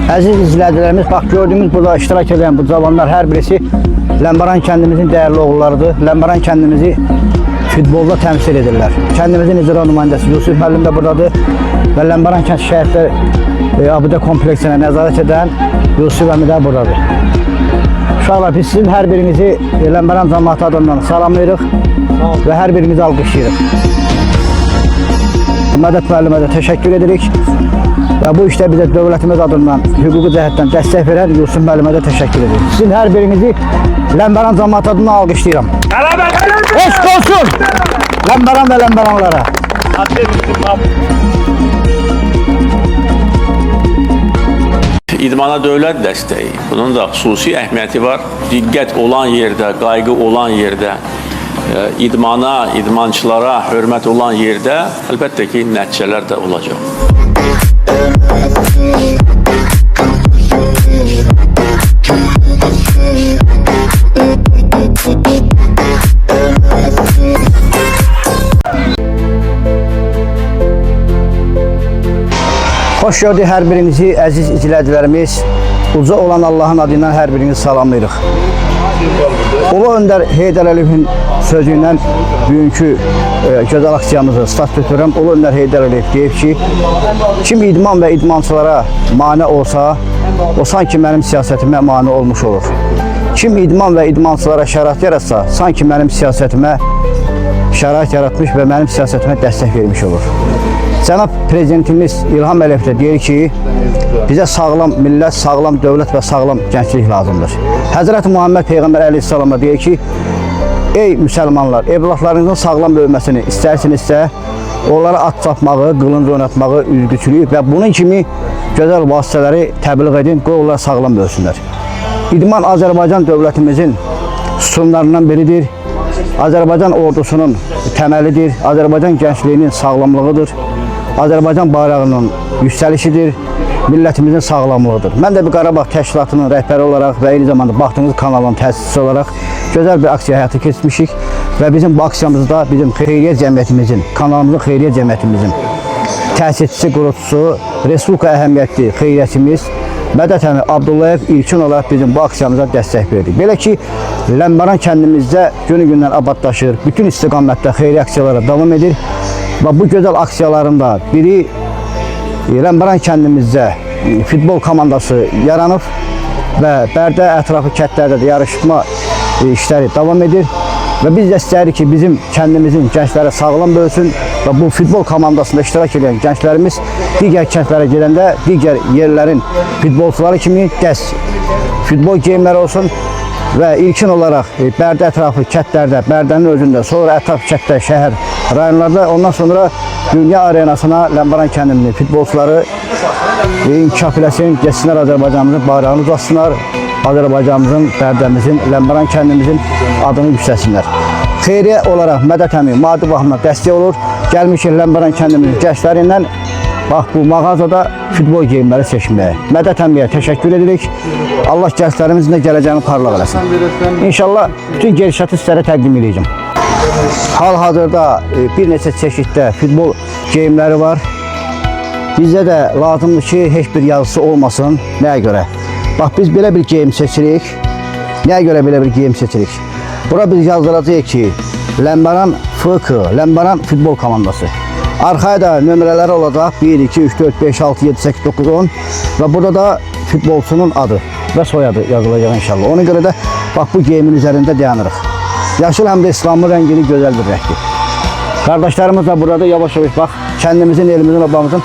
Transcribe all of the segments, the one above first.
Əziz izləyicilərimiz, bax gördüğümüz burada iştirak edən bu cavanlar hər birisi Ləmbaran kəndimizin dəyərli oğullarıdır. Ləmbaran kəndimizi futbolda təmsil edirlər. Kəndimizin icra nümayəndəsi Yusuf müəllim də buradadır və Ləmbaran kənd şəhidlər abidə kompleksinə nəzarət edən Yusuf əmi də buradadır. Uşaqlar, biz sizin hər birinizi Ləmbaran cəmiyyəti adından salamlayırıq və hər birinizi alqışlayırıq. Mədət müəllimə də təşəkkür edirik. Və bu işdə bizə dövlətimiz adından hüquqi cəhətdən dəstək verən Yusuf müəllimə də təşəkkür edirik. Sizin hər birinizi Ləmbaran cəmiyyəti adından alqışlayıram. Eşq olsun Ləmbaran və Ləmbaranlara. İdmana dövlət dəstəyi, bunun da xüsusi əhəmiyyəti var. Diqqət olan yerdə, qayğı olan yerdə, idmana, idmançılara hörmət olan yerdə əlbəttə ki, nəticələr də olacaq. Xoş gördük hər birinizi, əziz izləyicilərimiz. Uca olan Allahın adından hər birinizi salamlayırıq. Ulu Öndər Heydər Əliyevin sözü ilə bugünkü gözəl aksiyamızı start götürürəm. Ulu Öndər Heydər Əliyev deyib ki, kim idman və idmançılara mane olsa, o sanki mənim siyasətimə mane olmuş olur. Kim idman və idmançılara şərait yaratsa, sanki mənim siyasətimə şərait yaratmış və mənim siyasətimə dəstək vermiş olur. Cənab Prezidentimiz İlham Əliyev də deyir ki, bizə sağlam millət, sağlam dövlət və sağlam gənclik lazımdır. Həzrəti Muhammed Peyğəmbər əleyhissalam deyir ki, ey müsəlmanlar, evlatlarınızın sağlam böyüməsini istərsinizsə, onlara at çapmağı, qılınc oynatmağı, üzgüçülük və bunun kimi gözəl vasitələri təbliğ edin, qoy onlar sağlam böyüsünlər. İdman Azərbaycan dövlətimizin sütunlarından biridir. Azərbaycan ordusunun təməlidir. Azərbaycan gəncliyinin sağlamlığıdır. Azərbaycan bayrağının yüksəlişidir. Millətimizin sağlamlığıdır. Mən də bir Qarabağ təşkilatının rəhbəri olaraq və eyni zamanda Baxdığınız kanalının təsisçisi olaraq gözəl bir aksiya həyata keçmişik və bizim bu aksiyamızda bizim xeyriyyə cəmiyyətimizin, kanalımızın xeyriyyə cəmiyyətimizin təsisçisi, qurucusu, Respublika əhəmiyyətli xeyriyyəçimiz Mədət əmi Abdullayev ilkin olaraq bizim bu aksiyamıza dəstək verdi. Belə ki, Ləmbaran kəndimizdə günü-gündən abadlaşır, bütün istiqamətdə xeyri aksiyalara davam edir və bu gözəl aksiyalarında biri Ləmbaran kəndimizdə futbol komandası yaranıb və Bərdə ətrafı kətlərdə də yarışma işləri davam edir və biz də istəyirik ki, bizim kəndimizin gəncləri sağlam böyüsün və bu futbol komandasında iştirak edən gənclərimiz digər kəndlərə gedəndə digər yerlərin futbolçuları kimi futbol geyimləri olsun və ilkin olaraq Bərdə ətrafı kətlərdə, Bərdənin özündə, sonra ətraf kətlər, şəhər, rayonlarda, ondan sonra dünya arenasına Ləmbaran kəndimizin futbolçuları inkişaf eləsin, geçsinlər Azərbaycanımızın bayrağını uzatsınlar, Azərbaycanımızın, Bərdəmizin, Ləmbaran kəndimizin adını yüksəlsinlər. Xeyriyyə olaraq Mədət əmi maddi baxımdan dəstək olur. Gəlmişik Ləmbaran kəndimizin gəncləri ilə bax bu mağazada futbol geyimləri seçməyə. Mədət əmiyə təşəkkür edirik. Allah gənclərimizin də gələcəyini parlaq eləsin. İnşallah bütün gedişatı sizlərə təqdim edəcəm. Hal-hazırda bir neçə çeşiddə futbol geyimləri var. Bizdə də lazımdır ki, heç bir yazısı olmasın. Nəyə görə? Bax, biz belə bir geyim seçirik. Nəyə görə belə bir geyim seçirik? Bura biz yazdıracağıq ki, Ləmbaran FK, Ləmbaran futbol komandası. Arxaya da nömrələri olacaq. 1, 2, 3, 4, 5, 6, 7, 8, 9, 10. Və burada da futbolçunun adı və soyadı yazılacaq inşallah. Ona görə də bax, bu geyimin üzərində dayanırıq. Yaşıl həm də İslamlı rəngini gözəl bir rəngdir. Qardaşlarımız da burada yavaş-yavaş bax, kəndimizin, elimizin, obamızın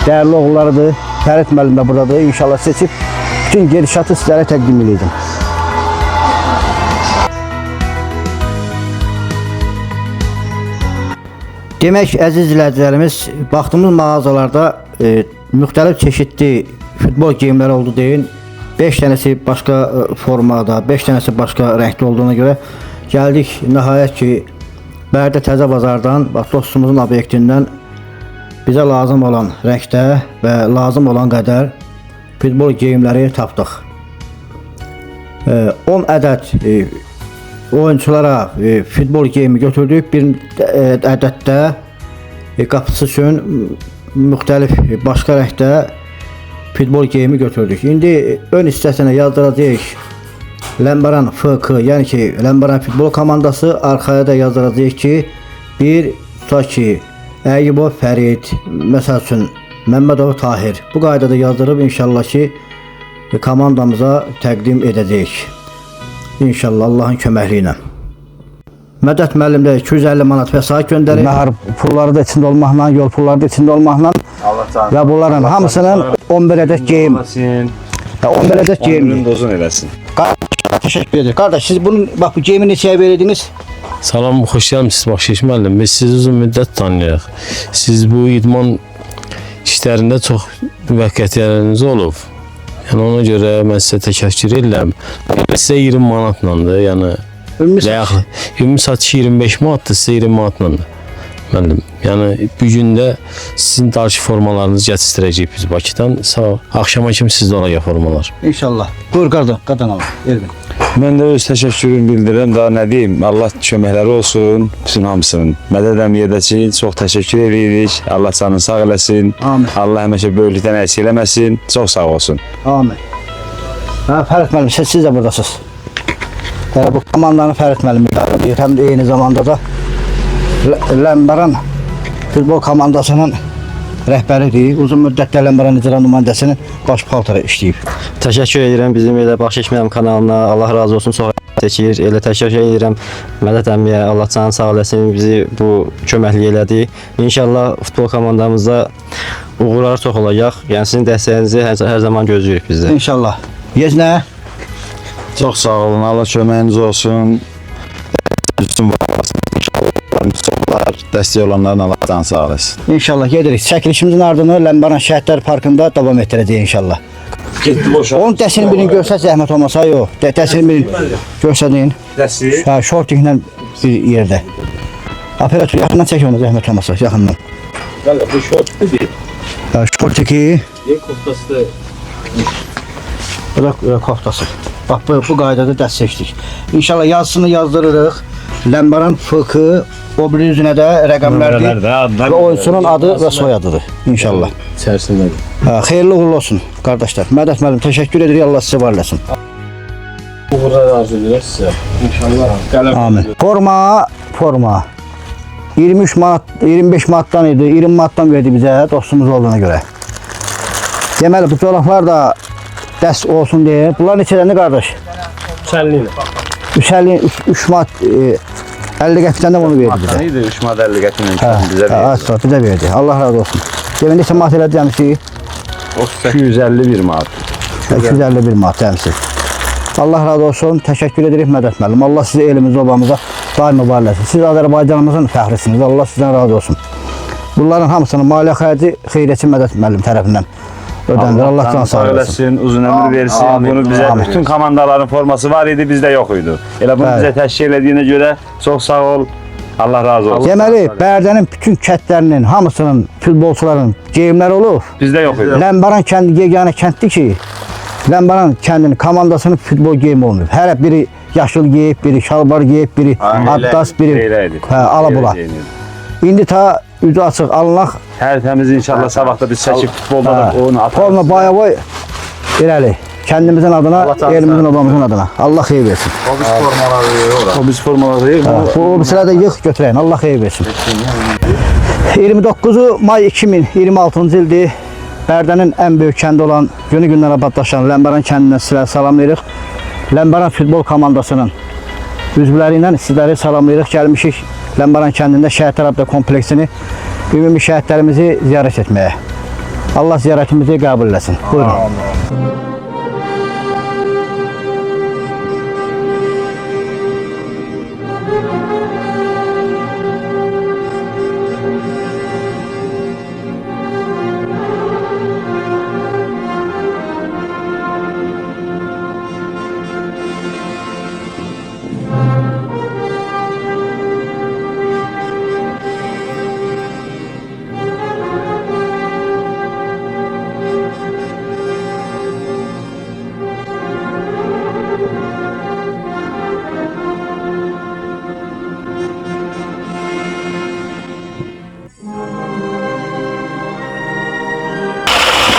dəyərli oğullarıdır. Fərid müəllim də buradadır. İnşallah seçib bütün gedişatı sizlərə təqdim edəcəm. Demək, əziz izləyicilərimiz, baxdığımız mağazalarda müxtəlif çeşidli futbol geyimləri oldu deyin. 5 dənəsi başqa formada, 5 dənəsi başqa rəngdə olduğuna görə gəldik. Nəhayət ki, Bərdə Təzə Bazardan, bax, dostumuzun obyektindən bizə lazım olan rəngdə və lazım olan qədər futbol geyimləri tapdıq. 10 ədəd oyunculara futbol geyimi götürdük. Bir ədəddə qapısı üçün müxtəlif başqa rəngdə futbol geyimi götürdük. İndi ön hissəsinə yazdıracağıq Ləmbəran FK, yəni ki, Ləmbəran futbol komandası, arxaya da yazdıracağıq ki, bir tutaq ki, Əyyubov Fərid, məsəl üçün Məmmədov Tahir. Bu qaydada yazdırıb inşallah ki, komandamıza təqdim edəcəyik. İnşallah Allahın köməkliyi ilə. Mədət müəllim də 250 manat vəsait göndərir. Nahar pulları da içində olmaqla, yol pulları da içində olmaqla və bunların hamısının 11 ədəd geyim. 11 ədəd geyim. Dozun eləsin. Teşekkür ederim. Kardeş siz bunun bak bu geyimi neçəyə verdiniz? Salam, xoş gəlmisiniz Baxşiş müəllim. Biz sizi uzun müddət tanıyırıq. Siz bu idman işlərində çox müvəqqətiyyətiniz olub. Yəni ona görə mən sizə təşəkkür edirəm. Sizə 20 manatlandır, yəni ümumi satışı 25 manatdır, sizə 20 manatlandır. Müəllim, yəni bu gün də sizin darşı formalarınızı gətirəcəyik biz Bakıdan. Sağ ol. Axşama kimi sizdə olacaq formalar. İnşallah. Buyur qardaş, qadan al. Elvin. Mən də öz təşəkkürümü bildirirəm. Daha nə deyim? Allah köməkləri olsun bütün hamısının. Mədəd əmiyyədəçi çox təşəkkür edirik. Allah canını sağ eləsin. Amin. Allah həmişə böyüklükdən əksik eləməsin. Çox sağ olsun. Amin. Ha, Fərid müəllim, siz də buradasınız. Bu komandanın Fərid müəllimi idarədir. Həm də eyni zamanda da Ləmbəran futbol komandasının rəhbəridir. Uzun müddətdə Ləmbəran icra nümayəndəsinin baş paltarı işləyib. Təşəkkür edirəm bizim elə Baxşiş müəllim kanalına. Allah razı olsun. Çox çəkir. Elə təşəkkür edirəm Mədət əmiyə. Allah canını sağ eləsin. Bizi bu köməklik elədi. İnşallah futbol komandamızda uğurlar çox olacaq. Yəni sizin dəstəyinizi hər zaman gözləyirik bizdə. İnşallah. Yeznə. Çox sağ olun. Allah köməyiniz olsun. Üstün vaxtlasın. İnşallah dəstək olanların Allah canını sağ eləsin. İnşallah gedirik. Çəkilişimizin ardını Ləmbəran Şəhidlər Parkında davam etdirəcəyik inşallah. Getdi boşa. Onun dəsini birini görsət zəhmət olmasa, yox. Dəsini birini görsədin. Dəsti. Ha, şortiklə bir yerdə. Operator yaxından çək onu zəhmət olmasa, yaxından. Bəli, bu şortlu bir. Ha, şortiki. Koftası da. Bu da koftası. Bax, bu qaydada dəst seçdik. İnşallah yazısını yazdırırıq. Ləmbəran FK, o biri üzünə də rəqəmlərdir və oyunçunun adı və soyadıdır. İnşallah. İçərisindədir. Xeyirli uğurlu olsun qardaşlar. Mədət müəllim, təşəkkür edirik. Allah sizi var eləsin. Uğurlar arzu edirəm sizə. İnşallah. Amin. Forma. 23 manat, 25 manatdan idi, 20 manatdan verdi bizə dostumuz olduğuna görə. Deməli, bu corablar da dəst olsun deyə. Bunlar neçədəndir qardaş? 3 manat 50 qəpikdən də bunu verdi bizə. Neydi? 3 manat 50 qəpikdən bizə verdi. Bizə verdi. Allah razı olsun. Demin neçə manat elədi cəmsi? 251 manat. 251 manat cəmsi. Allah razı olsun. Təşəkkür edirik Mədət müəllim. Allah sizi elimiz obamıza daim mübarək etsin. Siz Azərbaycanımızın fəxrisiniz. Allah sizdən razı olsun. Bunların hamısının maliyyə xərci xeyriyyətçi Mədət müəllim tərəfindən ödənir. Allah can sağ eləsin. Uzun ömür versin. Bunu bizə bütün komandaların forması var idi, bizdə yox idi. Elə bunu bizə təşkil elədiyinə görə çox sağ ol. Allah razı olsun. Deməli, Bərdənin bütün kətlərinin, hamısının, futbolçuların geyimləri olur. Bizdə yox idi. Ləmbəran kəndi yeganə kənddir ki, Ləmbəran kəndinin komandasının futbol geyimi olmuyor. Hər biri yaşıl geyib, biri şalvar geyib, biri Adidas, biri alabula. İndi ta üzü açıq alınaq. Hər təmiz inşallah sabahda biz çəkib futbolda da onu atarız. Forma bayağı irəli. Kəndimizin adına, elimizin obamızın adına. Allah xeyir versin. O biz formaları Bu sırada yığ götürəyin. Allah xeyir versin. 29 may 2026-cı ildir. Bərdənin ən böyük kəndi olan günü-gündən abadlaşan Ləmbəran kəndinə sizləri salamlayırıq. Ləmbəran futbol komandasının üzvləri ilə sizləri salamlayırıq. Gəlmişik Ləmbəran kəndində Şəhidlər adlı kompleksini, ümumi şəhidlərimizi ziyarət etməyə. Allah ziyarətimizi qəbul eləsin. Buyurun.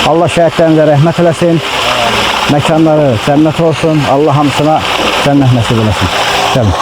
Allah şəhidlərimizə rəhmət eləsin. Məkanları cənnət olsun. Allah hamısına cənnət nəsib eləsin. Gəlin.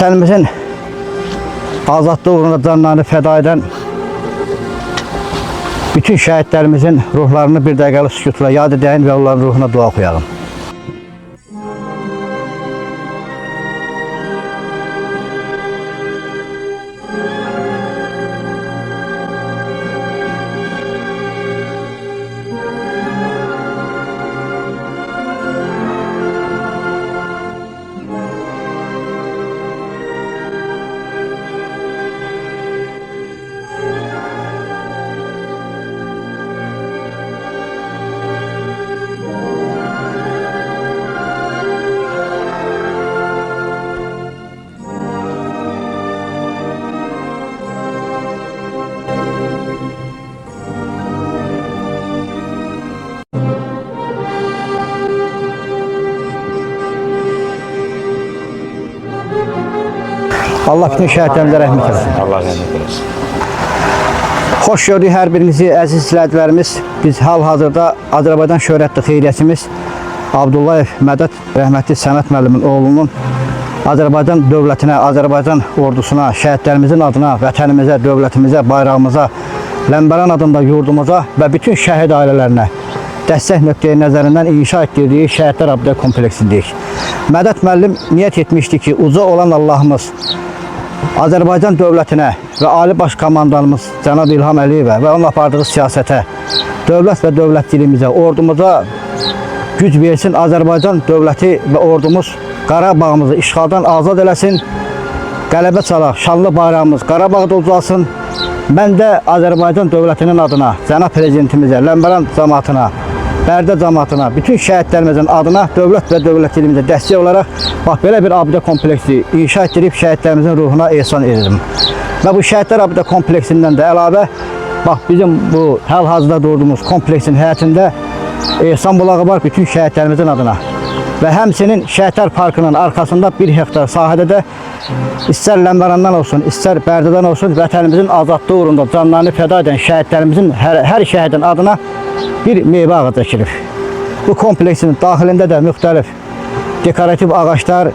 Vətənimizin azadlığı uğrunda canlarını fəda edən bütün şəhidlərimizin ruhlarını bir dəqiqəli sükutla yad edəyin və onların ruhuna dua oxuyalım. Allah bütün şəhidlərimizə rəhmət eləsin. Allah rəhmət eləsin. Xoş gördük hər birinizi əziz izləyicilərimiz. Biz hal-hazırda Azərbaycan şöhrətli xeyriyyəçimiz Abdullayev Mədəd rəhmətli Sənət müəllimin oğlunun Azərbaycan dövlətinə, Azərbaycan ordusuna, şəhidlərimizin adına, vətənimizə, dövlətimizə, bayrağımıza, Ləmbəran adında yurdumuza və bütün şəhid ailələrinə dəstək nöqteyi nəzərindən inşa etdirdiyi şəhidlər abidə kompleksindəyik. Mədəd müəllim niyyət etmişdi ki, uca olan Allahımız Azərbaycan dövlətinə və Ali Baş Komandanımız Cənab İlham Əliyevə və onun apardığı siyasətə, dövlət və dövlətçiliyimizə, ordumuza güc versin. Azərbaycan dövləti və ordumuz Qarabağımızı işğaldan azad eləsin. Qələbə çalaq, şanlı bayrağımız Qarabağda ucalsın. Mən də Azərbaycan dövlətinin adına, Cənab Prezidentimizə, Ləmbəran cəmaatına, Bərdə cəmaatına, bütün şəhidlərimizin adına dövlət və dövlətçiliyimizə dəstək olaraq bax belə bir abidə kompleksi inşa etdirib şəhidlərimizin ruhuna ehsan edirəm. Və bu şəhidlər abidə kompleksindən də əlavə bax bizim bu hal-hazırda durduğumuz kompleksin həyətində ehsan bulağı var bütün şəhidlərimizin adına. Və həmçinin Şəhidlər Parkının arxasında 1 hektar sahədə də istər Ləmbərandan olsun, istər Bərdədən olsun, vətənimizin azadlığı uğrunda canlarını fəda edən şəhidlərimizin hər şəhidin adına bir meyvə ağacı əkilib. Bu kompleksin daxilində də müxtəlif dekorativ ağaçlar,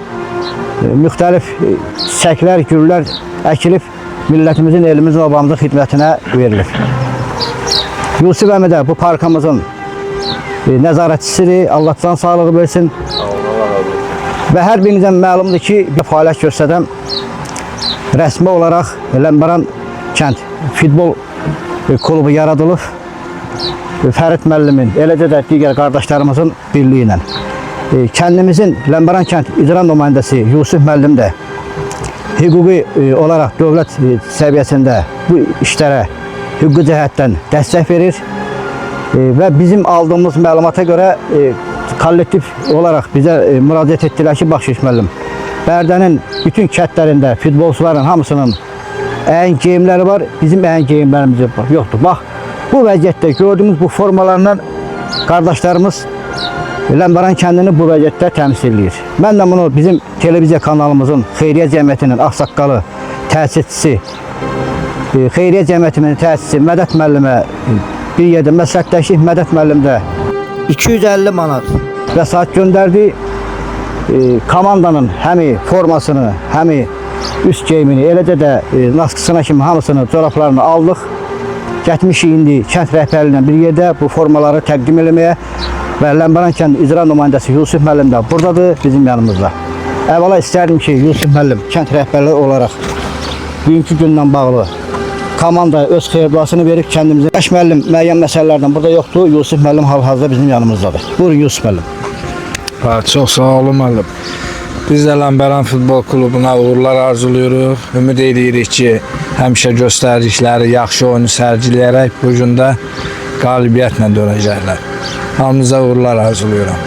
müxtəlif çiçəklər, güllər əkilib millətimizin, elimizin, obamızın xidmətinə verilib. Yusuf əmi də bu parkımızın nəzarətçisidir. Allah can sağlığı versin. Və hər birinizdən məlumdur ki, bir fəaliyyət göstərəm. Rəsmi olaraq Ləmbəran kənd futbol klubu yaradılıb. Fərid müəllimin, eləcə də digər qardaşlarımızın birliyi ilə. Kəndimizin Ləmbəran kənd icra nümayəndəsi Yusuf müəllim də hüquqi olaraq dövlət səviyyəsində bu işlərə hüquqi cəhətdən dəstək verir. Və bizim aldığımız məlumata görə kollektiv olaraq bizə müraciət etdilər ki, Baxşiş müəllim, Bərdənin bütün kətlərində futbolçuların hamısının əyin geyimləri var, bizim əyin geyimlərimiz yoxdur. Bax, bu vəziyyətdə gördüyümüz bu formalarla qardaşlarımız Ləmbəran kəndini bu vəziyyətdə təmsil edir. Mən də bunu bizim televiziya kanalımızın Xeyriyyə Cəmiyyətinin ağsaqqalı, təsisçisi, Xeyriyyə Cəmiyyətinin təsisçisi Mədəd müəllimə bir yerdə məsləhətləşib, Mədəd müəllim də 250 manat vəsait göndərdi. Komandanın həmi formasını, həmi üst geyimini, eləcə də naskısına kimi hamısını, corablarını aldıq. Getmişik indi kənd rəhbərliyi ilə bir yerdə bu formaları təqdim eləməyə. və Lənkəran kənd icra nümayəndəsi Yusuf müəllim də buradadır bizim yanımızda. Əvvəla istərdim ki, Yusuf müəllim kənd rəhbərləri olaraq bugünkü gündən bağlı komanda öz xeyir-duasını verib kəndimizə. Yaş müəllim müəyyən məsələlərdən burada yoxdur. Yusuf müəllim hal-hazırda bizim yanımızdadır. Buyurun Yusuf müəllim. Çox sağ olun müəllim. Biz də Lənkəran Futbol Klubuna uğurlar arzuluyoruz. Ümid edirik ki, həmişə göstərdikləri yaxşı oyunu sərgiləyərək bu gün də qalibiyyətlə dönəcəklər. Hamınıza uğurlar arzuluyorum.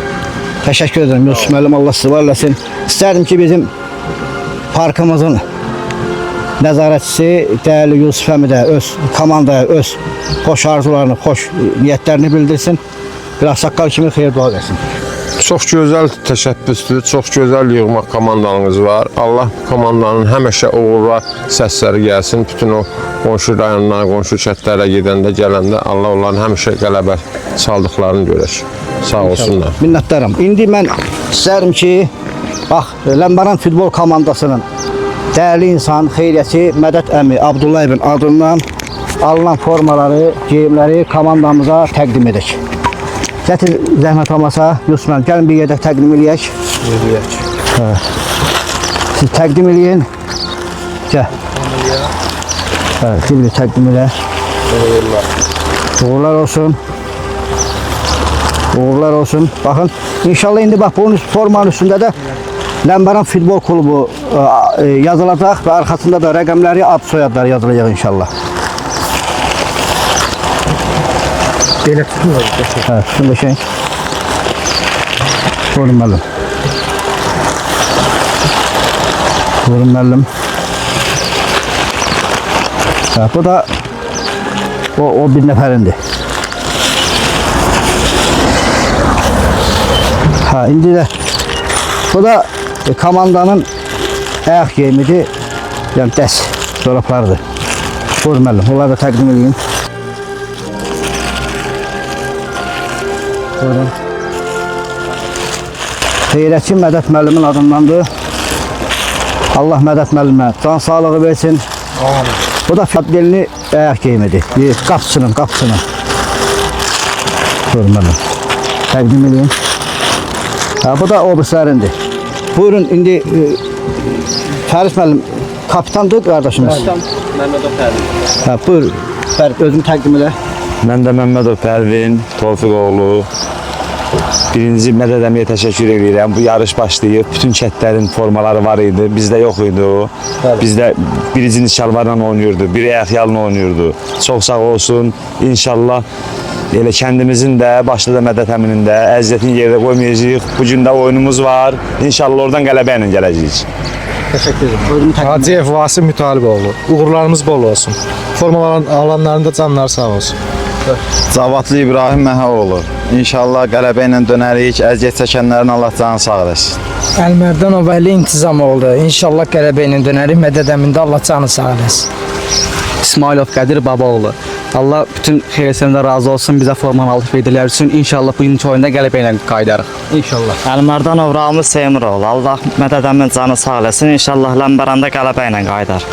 Təşəkkür ederim Yusuf müəllim. Allah sizi var eləsin. İstərdim ki, bizim parkımızın nəzarətçisi dəyərli Yusuf əmi də öz komandaya öz xoş arzularını, xoş niyyətlərini bildirsin. Bir ağsaqqal kimi xeyir dua versin. Çox gözəl təşəbbüsdür, çox gözəl yığma komandanız var. Allah komandanın həmişə uğurlar səsləri gəlsin. Bütün o qonşu rayonlara, qonşu kəndlərə gedəndə, gələndə Allah onların həmişə qələbə çaldıqlarını görək. Sağ olsunlar. Minnətdaram. İndi mən istərdim ki, bax, Lənkəran futbol komandasının dəyərli insan, xeyriyyəçi Mədət əmi Abdullayevin adından alınan formaları, geyimləri komandamıza təqdim edək. Gətir zəhmət olmasa, Yusuf müəllim, gəlin bir yerdə təqdim eləyək. Siz təqdim eləyin. Gəl. Bir təqdim elə. Uğurlar olsun. Uğurlar olsun. Baxın, inşallah indi bax, bunun formanın üstündə də Lənkəran Futbol Klubu yazılacaq və arxasında da rəqəmləri, ad soyadları yazılacaq inşallah. Belə tutun da. Hə, tutun da şey. Buyurun müəllim. Buyurun müəllim. Hə, bu da o bir nəfərindir. Hə, indi də bu da komandanın ayaq geyimidir. Yəni dəs çoraplarıdır. Buyurun müəllim, onları da təqdim edin. Buyurun. Xeyrətçi Mədət müəllimin adındandır. Allah Mədət müəllimə can sağlığı versin. Amin. Bu da fəddelini ayaq geyimidir. Qapçının. Buyurun müəllim. Təqdim edin. Bu da obrislərindir. Buyurun, indi Fəris müəllim, kapitandır qardaşımız. Kapitan Məmmədov Pərvin. Buyur, Fərid, özünü təqdim elə. Mən də Məmmədov Pərvin, Tofiqoğlu. Birinci Mədət əmiyə təşəkkür edirəm. Bu yarış başlayıb. Bütün kətlərin formaları var idi. Bizdə yox idi o. Bizdə birinci şalvarla oynayırdı, biri ayaqyalına oynayırdı. Çox sağ olsun. İnşallah elə kəndimizin də, başda da Mədət əminin də əziyyətini yerdə qoymayacağıq. Bu gün də oyunumuz var. İnşallah oradan qələbə ilə gələcəyik. Təşəkkür ederim. Hacıyev Vasif Mütaliboğlu. Uğurlarımız bol olsun. Formaların alanlarında canlar sağ olsun. Cavatlı İbrahim Məhəoğlu. İnşallah qələbə ilə dönərik. Əziyyət çəkənlərin Allah canı sağ eləsin. Əlmərdanov Əli intizam oldu. İnşallah qələbə ilə dönərik. Mədət əmində Allah canı sağ eləsin. İsmailov Qədir Babaoğlu. Allah bütün xeyirlərindən razı olsun. Bizə formanı alıb verdilər üçün inşallah bugünkü oyunda qələbə ilə qayıdarıq. İnşallah. Əlmərdanov Ramiz Seymuroğlu. Allah Mədət əmin canı sağ eləsin. İnşallah Lənkəranda qələbə ilə qayıdar.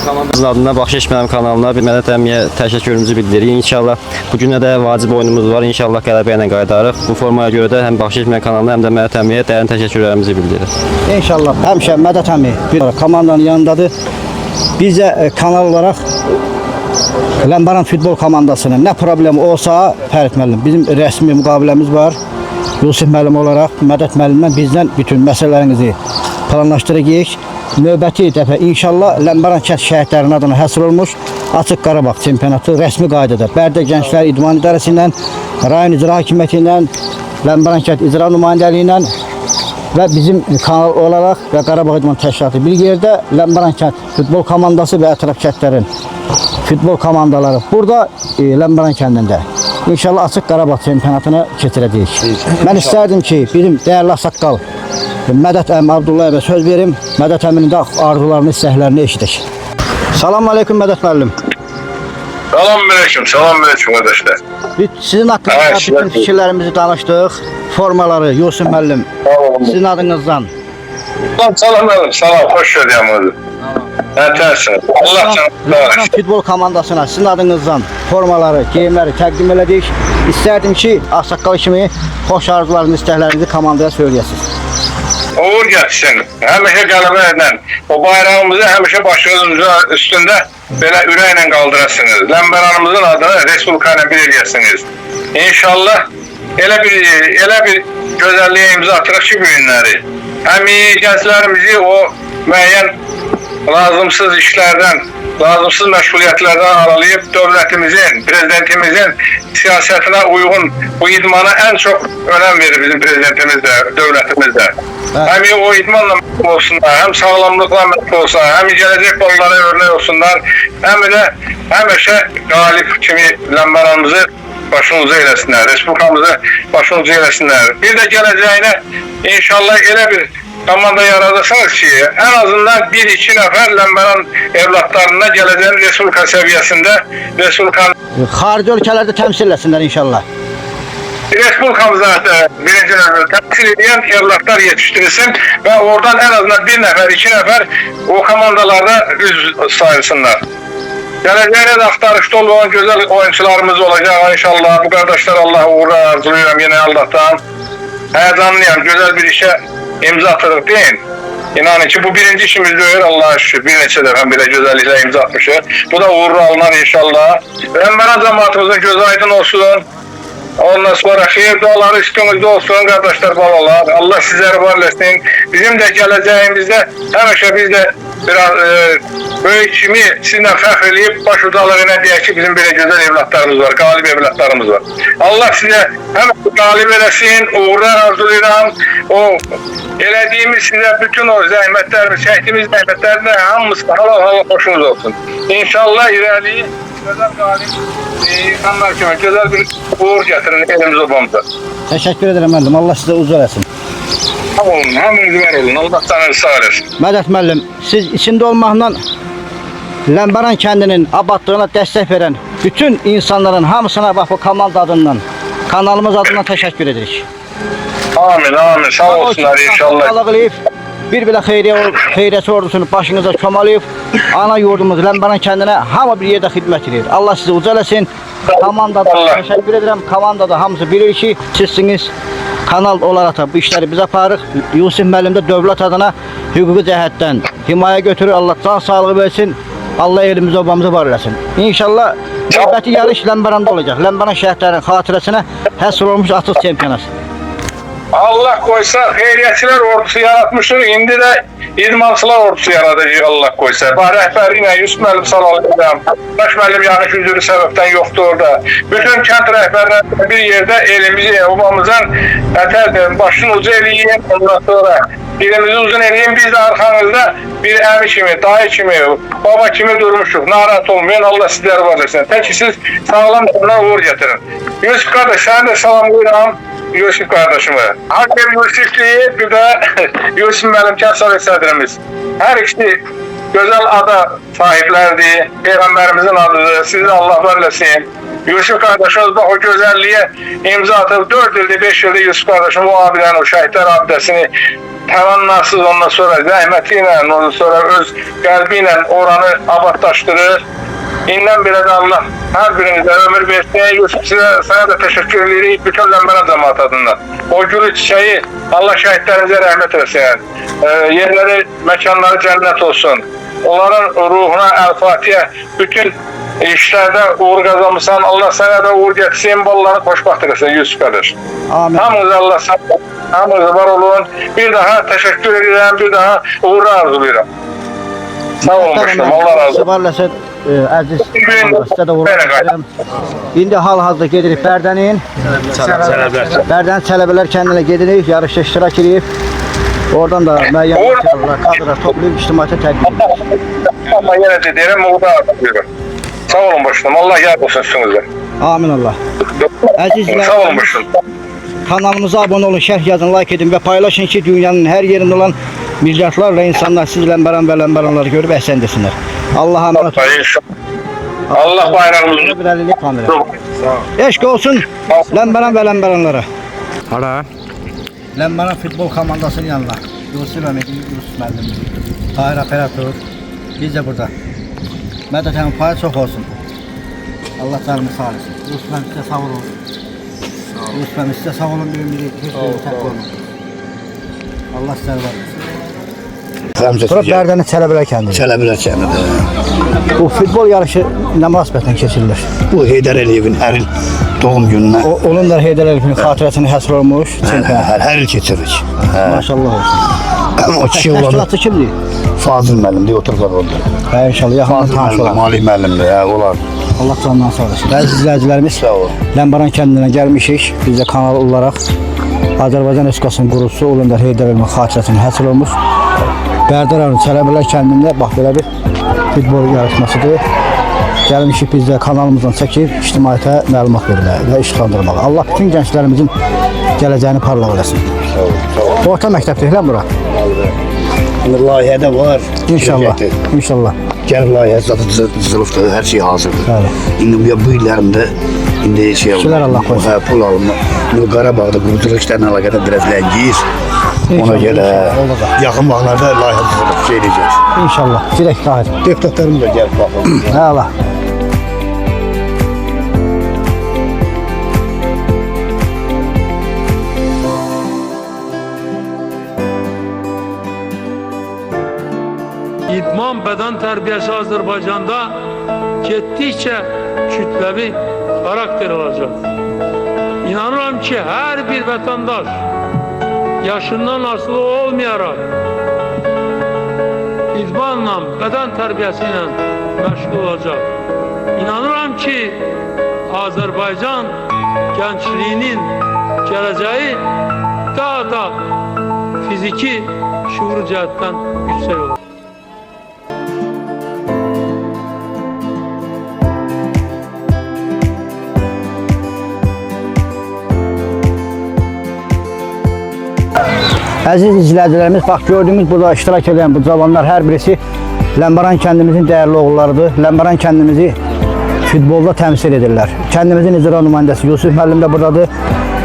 Komandamızın adına Baxşiş mənim kanalına Mədət əmiyə təşəkkürümüzü bildiririk. İnşallah bu günə də vacib oyunumuz var. İnşallah qələbə ilə qayıdarıq. Bu formaya görə də həm Baxşiş mənim kanalına, həm də Mədət əmiyə dərin təşəkkürlərimizi bildiririk. İnşallah həmişə Mədət əmi bir komandanın yanındadır. Biz də kanal olaraq Lənkəran futbol komandasının nə problemi olsa, Fərid müəllim, bizim rəsmi müqaviləmiz var. Yusuf müəllim olaraq Mədət müəllimlə bizdən bütün məsələlərinizi planlaşdıracağıq. Növbəti dəfə inşallah Lənkəran kənd şəhidlərinin adına həsr olmuş Açıq Qarabağ çempionatı rəsmi qaydada Bərdə Gənclər İdman İdarəsi ilə, rayon icra hakimiyyəti ilə, Lənkəran kənd icra nümayəndəliyi ilə və bizim kanal olaraq və Qarabağ İdman Təşkilatı bir yerdə Lənkəran kənd futbol komandası və ətraf kəndlərin futbol komandaları burada Lənkəran kəndində inşallah Açıq Qarabağ çempionatını keçirəcəyik. Mən istərdim ki, bizim dəyərli ağsaqqal Mədət əmi Abdullayevə söz verim. Mədət əminin də arzularını, istəklərini eşidək. Salam əleykum Mədət müəllim. Salam əleykum qardaşlar. Biz sizin haqqınızda bütün fikirlərimizi danışdıq. Formaları Yusuf müəllim sizin adınızdan. Salam, xoş geldin. Nətərsin? Allah canı sağ Ləmbəran olsun. futbol komandasına sizin adınızdan formaları, geyimləri təqdim elədik. İstərdim ki, ağsaqqal kimi xoş arzularınızı, istəklərinizi komandaya söyləyəsiniz. Uğur gəlsin. Həmişə qələbə ilə o bayrağımızı həmişə başınızın üstündə belə ürəklə qaldırasınız. Ləmbəranımızın adını Respublika ilə bir eləyəsiniz. İnşallah elə bir gözəlliyə imza atırıq ki, bu günləri. Həm gənclərimizi o müəyyən lazımsız işlərdən, lazımsız məşğuliyyətlərdən aralayıb dövlətimizin, prezidentimizin siyasətinə uyğun bu idmana ən çox önəm verir bizim prezidentimiz də, dövlətimiz də. Həm o idmanla məşğul olsunlar, həm sağlamlıqla məşğul olsunlar, həm gələcək ballara örnek olsunlar, həm də həmişə qalib kimi Ləmbəranımızı başımıza eləsinlər, Respublikamızı başımıza eləsinlər. Bir də gələcəyinə inşallah elə bir komanda yaradırsanız ki, en azından 1-2 nəfər Ləmbəran evlatlarına gələcəyin Respublika səviyyəsində Respublikanın Xarici ölkələrdə təmsil etsinlər inşallah. Respublikamıza birinci növbədə təmsil edən evlatlar yetiştirilsin və oradan en azından 1 nəfər, 2 nəfər o komandalarda üz sayılsınlar. Gələcəyinə də axtarışda olan gözəl oyuncularımız olacaq inşallah. Bu qardaşlar Allah uğurlar arzulayıram yine Allah'tan. Həzanlıyam, gözəl bir işe imza atırıq deyin. İnanın ki bu birinci işimiz deyil, Allah'a şükür. Bir neçə dəfə belə gözəlliklə imza atmışıq. Bu da uğurlu alınar inşallah. Ləmbəran cəmaatımızın gözü aydın olsun. Ondan sonra xeyir duaları üstünüzde olsun kardeşler, balalar. Allah sizleri var etsin. Bizim de geleceğimizde həmişə biz de biraz böyük kimi sizinle fəxr edib baş ucalığına deyək ki bizim böyle güzel evlatlarımız var, galip evlatlarımız var. Allah size hem galip eləsin, uğurlar arzulayıram. O elədiyimiz size bütün o zəhmətlərimiz, çəkdiyimiz zəhmətlərdə hamısı halal hoşunuz olsun. İnşallah irəliyi güzel galip insanlar kimi güzel bir uğur getirin elimiz obamıza. Teşekkür ederim müəllim. Allah size uzun eləsin. Sağ olun, həminiz var olun. Allah canınızı sağ eləsin. Mədət müəllim, siz içində olmaqla Ləmbəran kəndinin abadlığına dəstək verən bütün insanların hamısına bax bu komanda adından, kanalımız adından təşəkkür edirik. Amin, amin. Sağ olsunlar inşallah. Bir belə xeyriyyəçi ordusunu başınıza çomalayıb, ana yurdumuz Ləmbəran kəndinə hamı bir yerdə xidmət edir. Allah sizi uca eləsin. Komandada təşəkkür edirəm. Komandada hamısı bilir ki, sizsiniz. Kanal olaraq da bu işləri biz aparırıq. Yusuf müəllim də dövlət adına hüquqi cəhətdən himayə götürür. Allah can sağlığı versin. Allah elimizi obamızı var eləsin. İnşallah növbəti yarış Ləmbəranda olacaq. Ləmbəran şəhidlərinin xatirəsinə həsr olmuş açıq çempionat. Allah koysa xeyriyyətçilər ordusu yaratmışdır. İndi də idmançılar ordusu yaradacaq Allah koysa. Rəhbəri ilə Yusuf müəllim salalayacağım. Baş müəllim yanlış üzürü səbəbdən yoxdur orada. Bütün kənd rəhbərləri bir yerdə elimizi, obamızın başını ucu eləyin. Ondan sonra elimizi uzun eləyin. Biz də arxanızda bir əmi kimi, dayı kimi, baba kimi durmuşuq. Narahat olmayın. Allah sizləri var etsin. Tək ki siz sağlam uğur getirin. Yusuf qardaş, səni də salamlayıram. Yusuf kardeşime. Hakem Yusuf'liyi bir de Yusuf müəllim kənd sovet sədrimiz. Her ikisi güzel ada sahiplerdi. Peygamberimizin adıdır. Sizi Allah var eləsin. Yusuf kardeşimiz bak o güzelliğe imza atıp 4 yılda 5 yılda Yusuf kardeşim o abiden o şəhidlər abidəsini təvannasız ondan sonra zəhmətiyle ondan sonra öz qəlbiyle oranı abadlaşdırır. İndən belə də Allah hər birinizə ömür versin. Yusuf sana da teşekkür edirik bütün Ləmbəran cəmaat adından. O gülü çiçeği Allah şəhidlərimizə rəhmət etsin. Yerləri, məkanları cənnət olsun. Onların ruhuna el-Fatiha. Bütün işlərdə uğur qazanmışsan. Allah sana da uğur getirsin. Bolları xoşbaxt etsin Yusuf qardaş. Amin. Hamınız Allah sağ olun. Hamınız var olun. Bir daha teşekkür edirəm. Bir daha uğur arzulayıram. Sağ olun başım. Allah razı olsun. Əziz sizə də uğurlar. İndi hal-hazırda gedirik Bərdənin. Bərdənin Çələbələr kəndinə gedirik, yarışda iştirak edirik. Oradan da müəyyən kadrlar toplayıb ictimaiyyətə təqdim edirik. Ama yine de derim uğurlar arzulayıram. Sağ olun başım. Allah yar olsun üstünüzde. Amin Allah. Əzizlər, sağ olun başım. Kanalımıza abone olun, şərh yazın, like edin və paylaşın ki, dünyanın hər yerində olan milyardlarla insanlar siz Ləmbəran və Ləmbəranları görüb əhsən desinlər. Allah'a emanet olun. Allah bayrağımızı bir əlillik kamera. Eşq olsun Ləmbəran və Ləmbəranlara. Hara? Ləmbəran futbol komandasının yanına. Yusuf Əməkli, Yusuf müəllim, Tahir operator, Biz de burada. Mədətənin payı çox olsun. Allah canımı sağ olsun. Ruslan sizə sağ olun. Ruslan sizə sağ olun. Birimizi tək olun. Allah sizə var. Bura Bərdənin Çələbilər kəndidir. Çələbilər kəndidir. Bu futbol yarışı nə münasibətlə keçirilir? Bu Heydər Əliyevin hər il doğum gününə Onun da Heydər Əliyevin xatirəsini həsr olmuş. hər il keçiririk. Maşallah olsun. O kişi olan Təşkilatçı kimdir? Fazıl müəllimdir, oturub orada. Hə, inşallah yaxından tanış olar. Malih müəllimdir, olar. Allah canından sağ olsun. Bəzi izləyicilərimiz Ləmbaran kəndinə gəlmişik. Biz də kanal olaraq Azərbaycan Respublikasının qurucusu Ulu Öndər Heydər Əliyevin xatirəsini həsr olmuş. Bərdə rayonu Çələbilər kəndində bax belə bir futbol yarışmasıdır. Gəlmişik biz də kanalımızdan çəkib ictimaiyyətə məlumat verməyə və işıqlandırmağa. Allah bütün gənclərimizin gələcəyini parlaq eləsin. Orta məktəbdir lan bura. Layihədə var. İnşallah. İnşallah. Gəlib layihə zaten düzülübdür, hər şey hazırdır. Bəli. İndi bu illərimdə indi şey Şükürlər Allah qoysun. Pul alınma. Bu Qarabağda quruculuq işlərlə əlaqədar biraz ləngiyir. Ona görə yaxın vaxtlarda layihə düzülüb şey edəcək. İnşallah. Direkt dahil. Deputatlarım da gəlib baxın. Hə Allah. İdman bədən tərbiyəsi Azərbaycanda getdikcə kütləvi xarakter alacaq. İnanıram ki, hər bir vətəndaş yaşından asılı olmayaraq idmanla, bədən tərbiyəsi ilə məşğul olacaq. İnanıram ki, Azərbaycan gəncliyinin gələcəyi daha da fiziki şuur cəhətdən yüksək olacaq. Əziz izləyicilərimiz, bax gördüyümüz burada iştirak edən bu cavanlar hər birisi Ləmbaran kəndimizin dəyərli oğullarıdır. Ləmbaran kəndimizi futbolda təmsil edirlər. Kəndimizin icra nümayəndəsi Yusuf müəllim də buradadır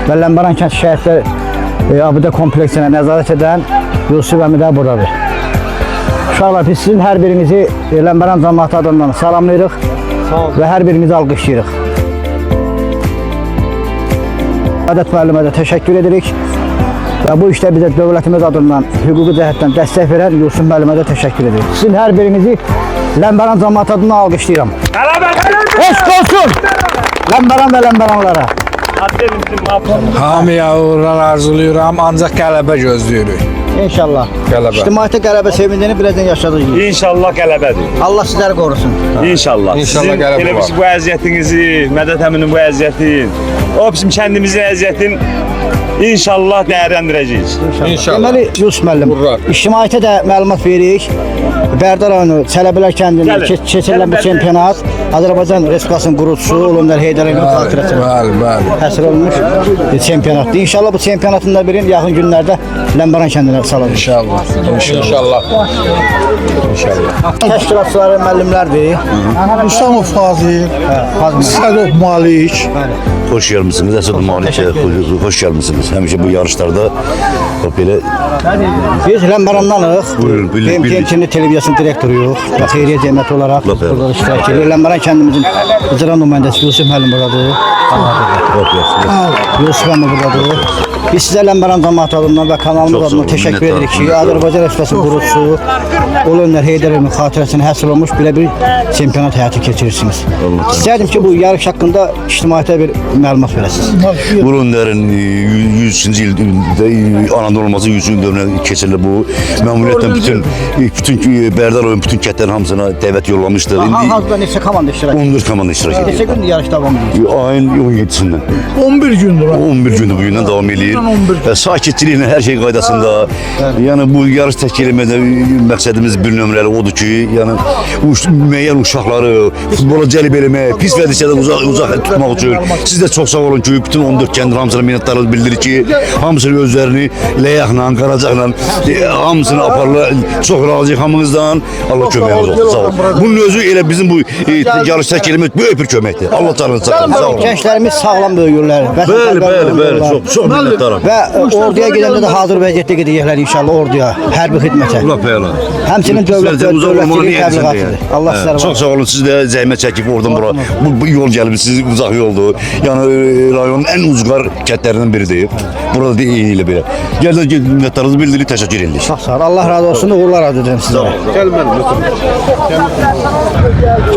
və Ləmbaran kənd şəhidlər abidə kompleksinə nəzarət edən Yusuf əmi də buradadır. Uşaqlar, biz sizin hər birinizi Ləmbaran cəmiyyəti adından salamlayırıq və hər birinizi alqışlayırıq. Ədət müəllimə də təşəkkür edirik. Və bu işdə bizə dövlətimiz adından hüquqi cəhətdən dəstək verən Yusuf müəllimə də təşəkkür edirik. Sizin hər birinizi Ləmbaran cəmiyyəti adından alqışlayıram. Eşq olsun! Ləmbaran və Ləmbaranlara. Hamıya uğurlar arzulayıram, ancaq qələbə gözləyirik. İnşallah. Qələbə. İctimaiyyətə qələbə sevincini birazdan yaşadacağıq. İnşallah qələbədir. Allah sizləri qorusun. İnşallah. İnşallah Sizin qələbə elə var. bu əziyyətinizi, Mədət əminin bu əziyyətin, o bizim kəndimizin əziyyətin İnşallah dəyərləndirəcəyik. İnşallah. Deməli, Yusuf müəllim, ictimaiyyətə də məlumat veririk. Bərdə rayonu Çələbilər kəndində keçirilən bu çempionat Azərbaycan Respublikasının qurucusu Ulu Öndər Heydər Əliyevin xatirəsinə həsr olunmuş çempionatdır. İnşallah bu çempionatın da birini yaxın günlərdə Ləmbaran kəndinə salacağıq. İnşallah. İnşallah. Təşkilatçıları müəllimlərdir. Rüstamov Fazil, Sədov Malik. Hoş gelmişsiniz Əsəd Malik, hoş gelmişsiniz. Həmişə bu yarışlarda belə Biz Ləmbarandanıq. Buyurun, bildik. BMT televizyon direktoruyuq. Və xeyriyyə cəmiyyəti olaraq burada iştirak edirik. Ləmbaran kəndimizin icra nümayəndəsi Yusuf müəllim buradadır. Yusuf müəllim buradadır. Biz sizə Ləmbaran cəmiyyəti adından və kanalımız adından təşəkkür edirik ki, Azərbaycan Respublikasının qurucusu Ulu Öndər Heydər Əliyevin xatirəsinə həsr olmuş belə bir çempionat həyata keçirirsiniz. İstərdim ki, bu yarış haqqında ictimaiyyətə bir məlumat verəsiniz. Ulu Öndərin 100-cü ildə anadan olması 100-cü il dövrünə keçirilir bu. Məmuliyyətlə bütün Bərdə rayonu bütün kəndlərin hamısına dəvət yollamışdır. Hazırda neçə komanda iştirak edir? 14 komanda iştirak edir. Neçə gün yarış davam edir? Ayın 17-sindən. 11 gündür. 11 gündür bu gündən davam edir. Sakitçiliklə hər şey qaydasında. Yəni bu yarış təşkil etməkdə məqsədimiz bir nömrəli odur ki, yəni müəyyən uşaqları futbola cəlb eləmək, pis vəziyyətdən uzaq tutmaq üçün siz də çox sağ olun ki, bütün 14 kəndin hamısına minnətdarlıq bildirir ki, hamısını özlərini ləyaqla, qaracaqla hamısını aparırlar. Çox razıyıq hamınızdan. Allah köməyiniz olsun. Sağ olun. Bunun özü elə bizim bu yarış təşkil etmək böyük bir köməkdir. Allah tanrını sağ olun. Gənclərimiz sağlam böyüyürlər. Bəli. Çox minnətdaram. Və orduya gedəndə də hazır vəziyyətdə gedəcəklər inşallah orduya, hərbi xidmətə. Allah peyala. Həmçinin dövlətçilik təbliğatıdır. Allah sizlərə Çox sağ olun. Siz də zəhmət çəkib oradan bura. Bu yol gəlib, siz uzaq yoldur. Yəni rayonun ən ucqar kəndlərindən biridir. Burada da eyni ilə belə. Gəlin minnətdarınızı bildirin, təşəkkür edirik. Çox sağ olun. Allah razı olsun. Uğurlar arzu edirəm sizə.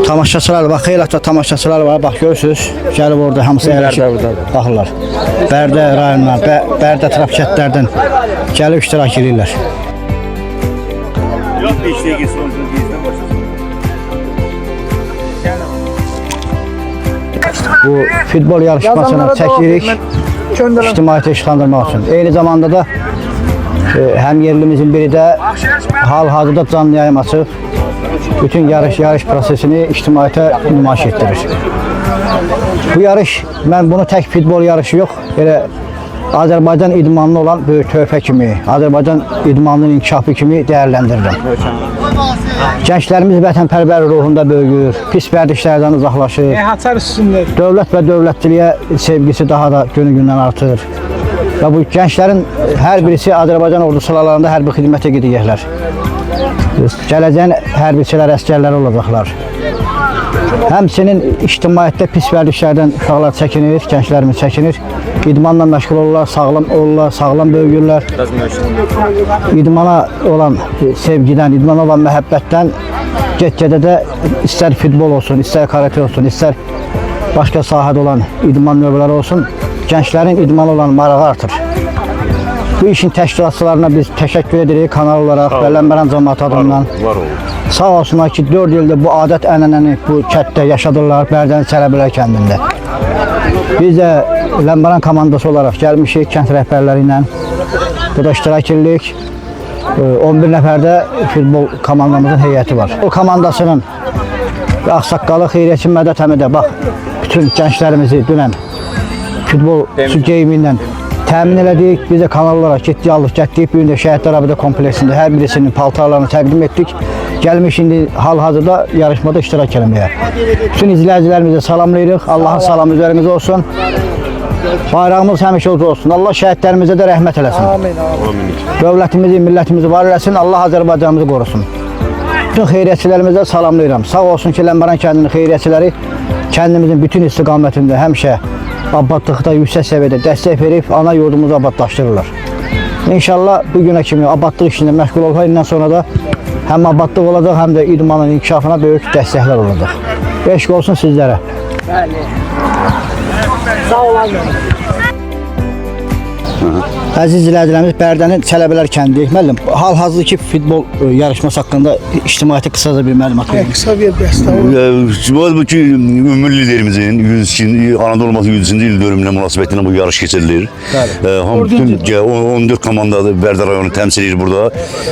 Tamaşaçılar bax, xeyli tamaşaçılar var. Bax görürsüz. Gəlib orada hamısı əyləşib baxırlar. Bərdə rayonundan, Bərdə ətraf kəndlərdən gəlib iştirak edirlər. Bu futbol yarışmasını çəkirik ictimaiyyətə işıqlandırmaq üçün. Eyni zamanda da həm yerlimizin biri də hal-hazırda canlı yayım açıb bütün yarış prosesini ictimaiyyətə nümayiş etdirir. Bu yarış, mən bunu tək futbol yarışı yox, elə Azərbaycan idmanlı olan böyük töhfə kimi, Azərbaycan idmanının inkişafı kimi dəyərləndirirəm. Gənclərimiz vətənpərvər ruhunda böyüyür, pis vərdişlərdən uzaqlaşır, dövlət və dövlətçiliyə sevgisi daha da günü-gündən artır. Və bu gənclərin hər birisi Azərbaycan ordu sıralarında hərbi xidmətə gedəcəklər. Gələcəyin hərbiçilər, əskərləri olacaqlar. Həmçinin ictimaiyyətdə pis vərdişlərdən uşaqlar çəkinir, gənclərimiz çəkinir. İdmanla məşğul olurlar, sağlam böyüyürlər. İdmana olan sevgidən, idmana olan məhəbbətdən get-gedə də istər futbol olsun, istər karate olsun, istər başqa sahədə olan idman növləri olsun, gənclərin idmana olan marağı artır. Bu işin təşkilatçılarına biz təşəkkür edirik kanal olaraq və Ləmbəran cəmiyyəti adından. Sağ olsunlar ki, 4 ildir bu adət-ənənəni bu kənddə yaşadırlar, Bərdənin Çələbilər kəndində. Biz də Ləmbəran komandası olaraq gəlmişik kənd rəhbərləri ilə. Burada iştirak edirik. 11 nəfərdə futbol komandamızın heyəti var. O komandasının ağsaqqalı Xeyriyyətçi Mədət Həmidə bax, bütün gənclərimizi dünən futbol geyimi ilə təmin elədik. Biz də kanal olaraq getdik, aldıq, getdik. Bu gün də Şəhidlər Abidə kompleksində hər birisinin paltarlarını təqdim etdik. Gəlmiş indi hal-hazırda yarışmada iştirak eləməyə. Bütün izləyicilərimizi salamlayırıq. Allahın salamı üzərimizdə olsun. Bayrağımız həmişə uca olsun. Allah şəhidlərimizə də rəhmət eləsin. Dövlətimizi, millətimizi var eləsin. Allah Azərbaycanımızı qorusun. Bütün xeyriyyətçilərimizə salamlayıram. Sağ olsun ki, Ləmbəran kəndinin xeyriyyətçiləri kəndimizin bütün istiqamətində həmişə abadlıqda yüksək səviyyədə dəstək verib ana yurdumuzu abadlaşdırırlar. İnşallah bu günə kimi abadlıq işində məşğul olmayından sonra da həm abadlıq olacaq, həm də idmanın inkişafına böyük dəstəklər olacaq. Eşq olsun sizlərə. Sağ olun. Əziz izləyicilərimiz, Bərdənin Çələbilər kəndi. Müəllim, hal-hazırki futbol yarışması haqqında ictimaiyyətə qısaca bir məlumat verin. Qısa bir dəstək. Bu ki, ümumi liderimizin 102. Anadolu olması 100-cü il dönümünə münasibətinə bu yarış keçirilir. Bütün 14 komandadır Bərdə rayonu təmsil edir burada.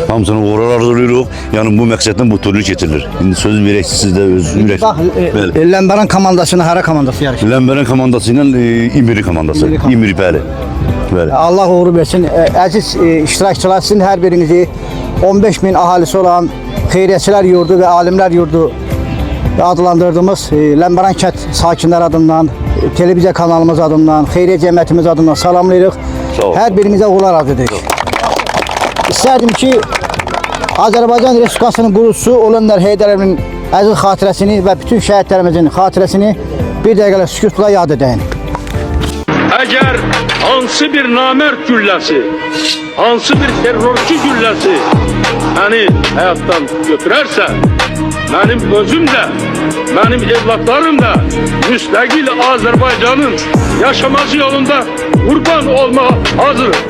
Hamısını uğurlar arzulayırıq. Yəni bu məqsədlə bu turnir keçirilir. İndi söz verək siz də öz ürək. Bax, Ləmbəran komandasına hara komandası yarışır? Ləmbəran komandası ilə İmiri komandası. İmiri, bəli. Allah uğur versin. Əziz iştirakçılar, sizin hər birinizi 15.000 əhalisi olan xeyriyyətçilər yurdu və alimlər yurdu adlandırdığımız Ləmbəran kənd sakinləri adından, televiziya kanalımız adından, xeyriyyə cəmiyyətimiz adından salamlayırıq. Hər birinizə uğurlar arzu edirik. İstərdim ki, Azərbaycan Respublikasının qurucusu Uluöndər Heydər Əliyevin əziz xatirəsini və bütün şəhidlərimizin xatirəsini bir dəqiqələ sükutla yad edəyin. Əgər hansı bir namərd gülləsi, hansı bir terrorçu gülləsi məni həyatdan götürərsə, mənim özüm də, mənim evlatlarım da müstəqil Azərbaycanın yaşaması yolunda qurban olmağa hazırım.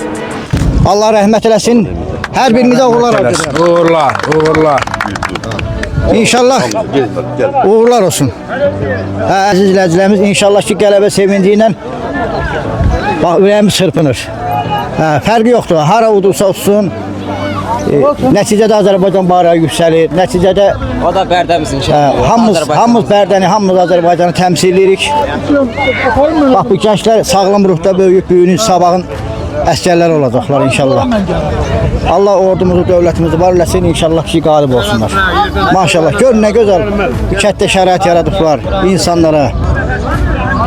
Allah rəhmət eləsin. Hər birinizə uğurlar arzu edirəm. Uğurlar, uğurlar. İnşallah uğurlar olsun. Əziz izləyicilərimiz, inşallah ki, qələbə sevinci ilə bax, ürəyimiz çırpınır. Fərqi yoxdur, hara udursa olsun. Nəticədə Azərbaycan bayrağı yüksəlir. Nəticədə O da Bərdəmizin hamımız Bərdəni, hamımız Azərbaycanı təmsil edirik. Bax, bu gənclər sağlam ruhda böyüyüb, büyünün sabahın əskərləri olacaqlar inşallah. Allah ordumuzu, dövlətimizi var eləsin, inşallah ki, qalib olsunlar. Maşallah, görün nə gözəl bu kənddə şərait yaradıblar insanlara.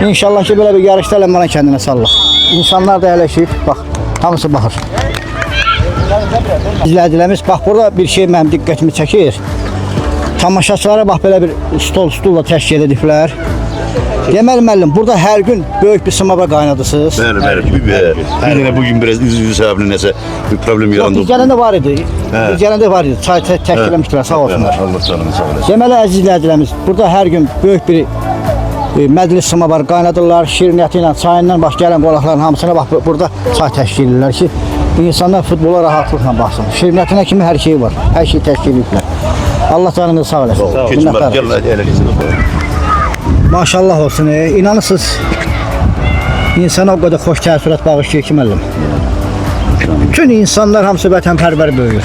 İnşallah ki, belə bir yarışda Ləmbəran kəndinə sallıq. İnsanlar da əyləşib, bax, hamısı baxır. İzləyicilərimiz, bax burada bir şey mənim diqqətimi çəkir. Tamaşaçılara bax belə bir stulla təşkil ediblər. Deməli müəllim, burada hər gün böyük bir sınava qaynadısınız. Bəli. Her yine bugün biraz üzücü sebeple neyse bir problem yarandı. Biz gələndə var idi. Biz gələndə var idi. Çay təşkil etmişdilər, sağ olsunlar. Allah canını sağ olasın. Deməli əziz izləyicilərimiz, burada hər gün böyük bir məclis sınavları qaynadırlar. Şirniyyəti ilə, çayından baş gələn qonaqların hamısına bax burada çay təşkil edirlər ki, insanlar futbola rahatlıqla baxsın. Şirniyyətinə kimi hər şey var. Hər şey təşkil ediblər. Allah canınızı sağ eləsin. Keçin bak gel el elesine. Maşallah olsun. İnanırsınız insana o kadar xoş təəssürat bağışlayır ki müəllim. Bütün insanlar hamısı vətənpərvər böyüyür.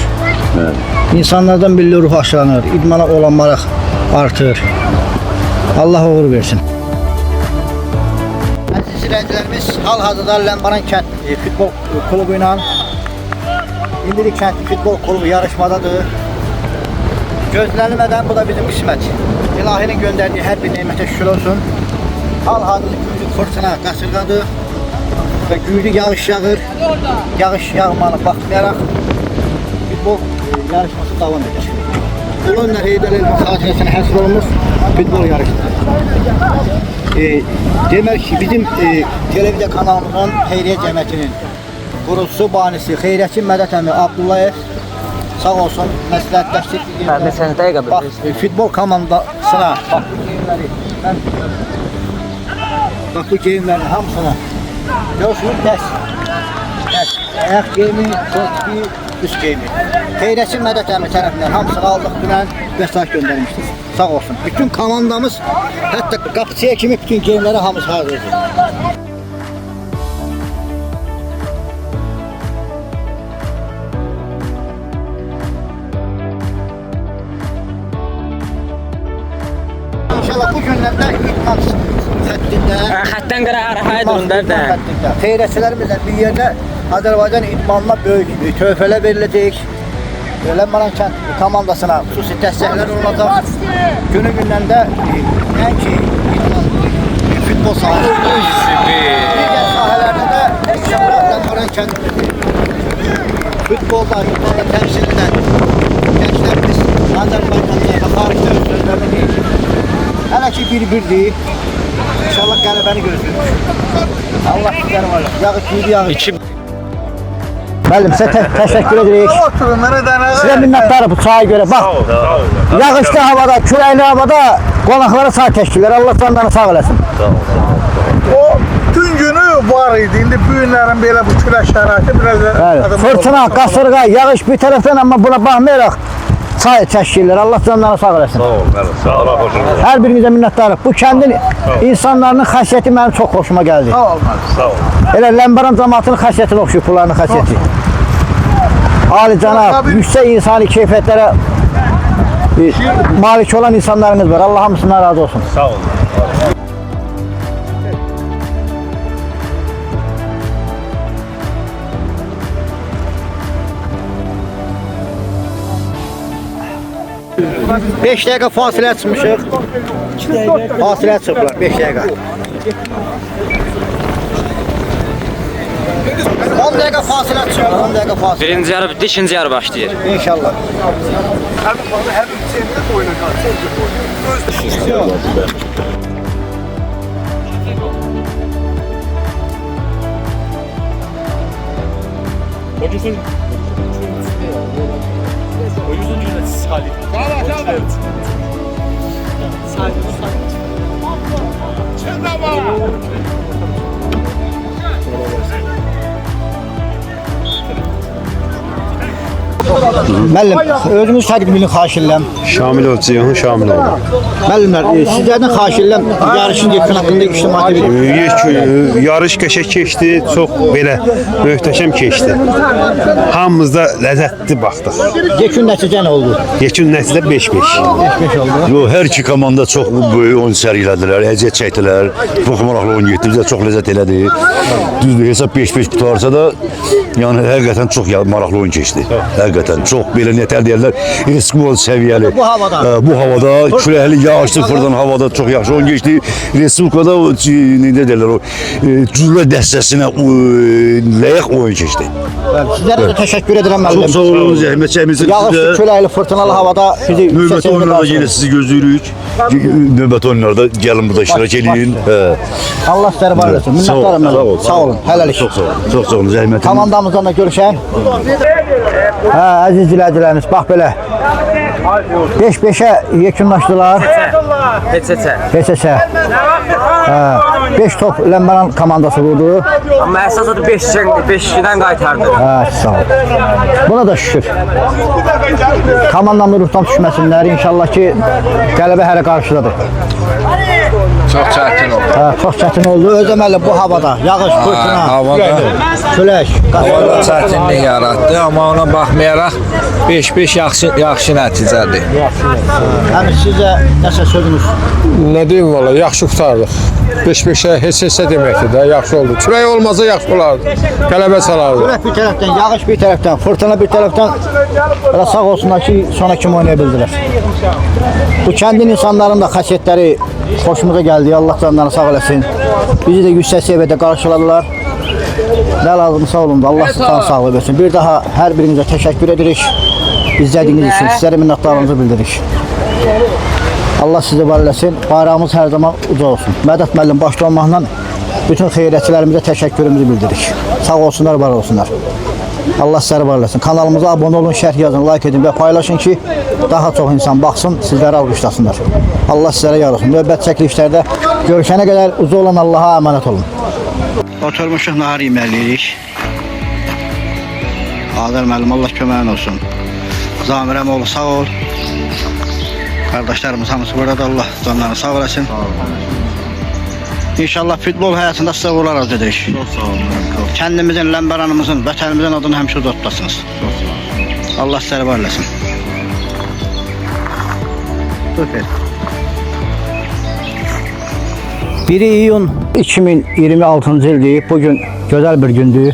İnsanlardan milli ruh aşılanır, idmana olan maraq artır. Allah uğur versin. Əziz izləyicilərimiz, hal-hazırda Ləmbaran kənd futbol klubu ilə İndilik kənd futbol klubu yarışmadadır. Gözlənilmədən bu da bizim qismət. İlahinin göndərdiyi hər bir nemətə şükür olsun. Hal-hazırda güclü fırtına, qasırğadır və güclü yağış yağır. Yağış yağmanı baxmayaraq futbol yarışması davam edir. Ulu Önder Heydər Əliyev xatirəsinə həsr olunmuş futbol yarışıdır. Demək ki, bizim televiziya kanalımızın Xeyriyyə Cəmiyyətinin qurucusu, banisi, xeyriyyətçi Mədət əmi Abdullayev sağ olsun, məsləhətləşdik. Bax, futbol komandasına, bax bu geyimləri, bax bu geyimlərin hamısına görsünüz, dərs. Ayaq geyimi, kortki, üst geyimi. Xeyriyyətçi Mədət əmi tərəfindən hamısını aldıq, dünən vəsait göndərmişdik. Sağ olsun. Bütün komandamız, hətta qapıçıya kimi bütün geyimləri hamısı hazırdır. İnşallah bu günlərdə idman xəttində Xətdən qırağa durumlar da. Xeyriyyətçilərimizlə bir yerdə Azərbaycan idmanına böyük töhfələr veriləcək. Ləmbaran kənd komandasına xüsusi dəstəklər olacaq. Günü gündən də nəinki idman, futbol sahəsində, digər sahələrdə də Ləmbaran kənd futbolda, idmanda təmsil edən gənclərimiz Azərbaycanda və xaricdə öz sözlərini deyir. Hələ ki bir-birdir. İnşallah qələbəni gözləyir. Allah sizləri var. Yağı kiydi yağı. Müəllim, sizə təşəkkür edirik. Sizə minnətdarım bu çaya görə. Bax, yağışlı havada, küləkli havada qonaqlara çay təşkillər. Allah canlarını sağ eləsin. O gün günü var idi. İndi bu günlərin belə bu külək şəraiti biraz fırtına, qasırğa, yağış bir tərəfdən, amma buna baxmayaraq çay təşkillər. Allah canlarını sağ eləsin. Sağ ol. Hər birinizə minnətdarım. Bu kəndin insanların xəssiyyəti mənim çox xoşuma gəldi. Sağ ol. Elə Ləmbaran cəmaatının xəssiyyətinə oxşuyur bunların xəssiyyəti. Ali cənab, yüksək insani keyfiyyətlərə malik olan insanlarınız var. Allah hamısından razı olsun. Sağ ol. Beş dəqiqə fasilə çıxmışıq. Fasilə çıxıblar, 5 dəqiqə. 10 dəqiqə fasilə çıxır, 10 dəqiqə fasilə. Birinci yarı bitti, ikinci yarı başlayır. İnşallah. Hər bir çevrdə oyuna qalır. Müəllim, özünüz təqdimini xahiş edirəm. Şamil Ceyhun Şamiloğlu. Müəllimlər, sizlərdən xahiş edirəm, yarışın yekun haqqında ictimai bir Yarış qəşəng keçdi, çox belə möhtəşəm keçdi. Hamımız da ləzzətli baxdıq. yekun nəticə nə oldu? Yekun nəticə 5-5. 5 oldu. Yo, hər iki komanda çox böyük oyun sərgilədilər, əziyyət çəkdilər. Çox maraqlı oyun getdi, bizə çox ləzzət elədi. Düzdür, hesab 5-5 qutarsa da, yəni həqiqətən çox maraqlı oyun keçdi. Həqiqətən. həqiqətən. Çox belə nətər deyirlər, respon səviyyəli. Bu havada. Bu havada küləkli, yağışlı fırdan havada çox yaxşı oyun keçdi. Respublikada necə deyirlər o cürə dəstəsinə layiq oyun keçdi. Sizlərə də təşəkkür edirəm müəllim. Çox sağ olun, zəhmət çəkmisiniz. Yağışlı, küləkli, fırtınalı havada bizi növbəti oyunlarda yenə sizi gözləyirik. Növbəti oyunlarda gəlin burada iştirak edin. Allah sizlərə var olsun. Minnətdarım müəllim. Sağ olun. Hələlik. Çox sağ olun, zəhmət. Komandamızdan da görüşək. Hə, əziz izləyicilərimiz, bax belə. 5-5-ə yekunlaşdılar. Heç-heçə. 5 top Ləmbaran komandası vurdu. Amma əsas odur 5-2-dən qaytardı. Hə, sağ ol. Buna da şükür. Komandamı ruhdan düşməsinlər. İnşallah ki, qələbə hələ qarşıdadır. Çox çətin oldu. Hə, çox çətin oldu. Özəməli bu havada. Yağış, fırtına, külək. Havada çətinlik yaratdı, amma ona baxmayaraq 5-5 yaxşı nəticədir. Həmin sizə nəsə sözünüz? Nə deyim valla, yaxşı qurtardıq. 5-5-ə heç-heçə deməkdir də, yaxşı oldu. Külək olmasa yaxşı olardı, qələbə salardı. Külək bir tərəfdən, yağış bir tərəfdən, fırtına bir tərəfdən sağ olsunlar ki, sonra kim oynaya bildilər. Bu kəndin insanların da xasiyyətləri xoşumuza gəldi, Allah canlarını sağ eləsin. Bizi də yüksək səviyyədə qarşıladılar. Nə lazımsa olundu, Allah sizdən sağlığı versin. Bir daha hər birinizə təşəkkür edirik. İzlədiyiniz üçün sizlərə minnətdarlığımızı bildiririk. Allah sizi var eləsin, bayrağımız hər zaman uca olsun. Mədət müəllim başda olmaqla bütün xeyriyyətçilərimizə təşəkkürümüzü bildiririk. Sağ olsunlar, var olsunlar. Allah sizləri var eləsin. Kanalımıza abunə olun, şərh yazın, like edin və paylaşın ki, daha çox insan baxsın, sizləri alqışlasınlar. Allah sizlərə yar olsun. Növbət çəkilişlərdə görüşənə qədər uca olan Allaha əmanət olun. Oturmuşuq, nahar yeməliyirik. Adər müəllim, Allah köməyin olsun. Zamirəm oğlu, sağ ol. Qardaşlarımız hamısı burada, Allah canlarını sağ olasın. İnşallah futbol həyatında sizə uğurlar arzu edirik. Çox sağ olun. Kəndimizin, Ləmbaranımızın, vətənimizin adını həmişə uca tutasınız. Allah sizləri var eləsin. Süper. 1 iyun 2026-cı ildir. Bugün gözəl bir gündür.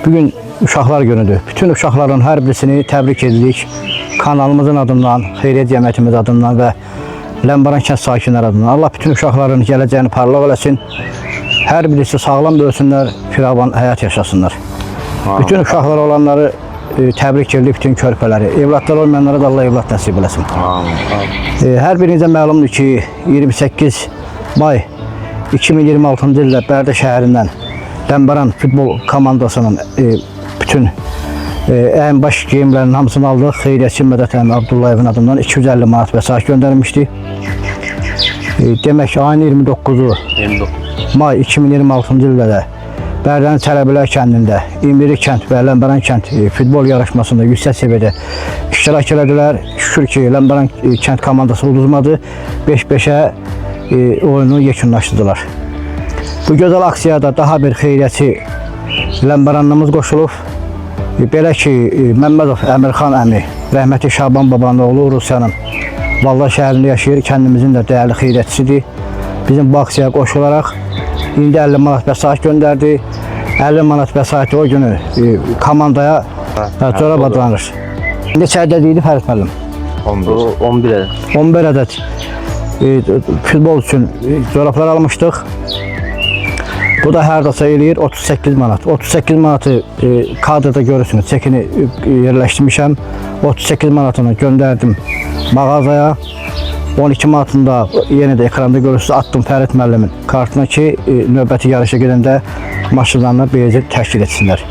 Bugün uşaqlar günüdür. Bütün uşaqların hər birisini təbrik edirik. Kanalımızın adından, xeyriyyət cəmiyyətimiz adından və Ləmbaran kənd sakinləri adından. Allah bütün uşaqların gələcəyini parlaq eləsin. Hər birisi sağlam böyüsünlər, firavan həyat yaşasınlar. Bütün uşaqlar olanları təbrik edir, bütün körpələri. Evlatlar olmayanlara da Allah evlat nəsib eləsin. Hər birinizə məlumdur ki, 28 may 2026-cı ildə Bərdə şəhərindən Ləmbaran futbol komandasının bütün ən baş geyimlərinin hamısını aldıq. Xeyriyyətçi Mədət əmi Abdullayevin adından 250 manat vəsait göndərmişdi. Demək ki, ayın 29-u may 2026-cı ildə də Bərdənin Çələbilər kəndində 21 kənd və Ləmbaran kənd futbol yarışmasında yüksək səviyyədə iştirak elədilər. Şükür ki, Ləmbaran kənd komandası uduzmadı. 5-5-ə oyunu yekunlaşdırdılar. Bu gözəl aksiyada daha bir xeyriyyətçi Ləmbaranlımız qoşulub. Belə ki, Məmmədov Əmirxan əmi, rəhməti Şaban babanın oğlu Rusiyanın Vallah şəhərində yaşayır, kəndimizin də dəyərli xeyriyyətçisidir. Bizim bu aksiyaya qoşularaq indi 50 manat vəsait göndərdi. 50 manat vəsaiti o günü komandaya corab adlanır. Neçə ədəd idi Fərid müəllim? 11 ədəd. 11 ədəd futbol üçün corablar almışdıq. Bu da hərdasa eləyir 38 manat. 38 manatı kadrda görürsünüz, çekini yerləşdirmişəm. 38 manatını göndərdim mağazaya. 12 manatını da yenə də ekranda görürsünüz, attım Fərid müəllimin kartına ki, növbəti yarışa gedəndə maşınlarına beləcə təşkil etsinlər.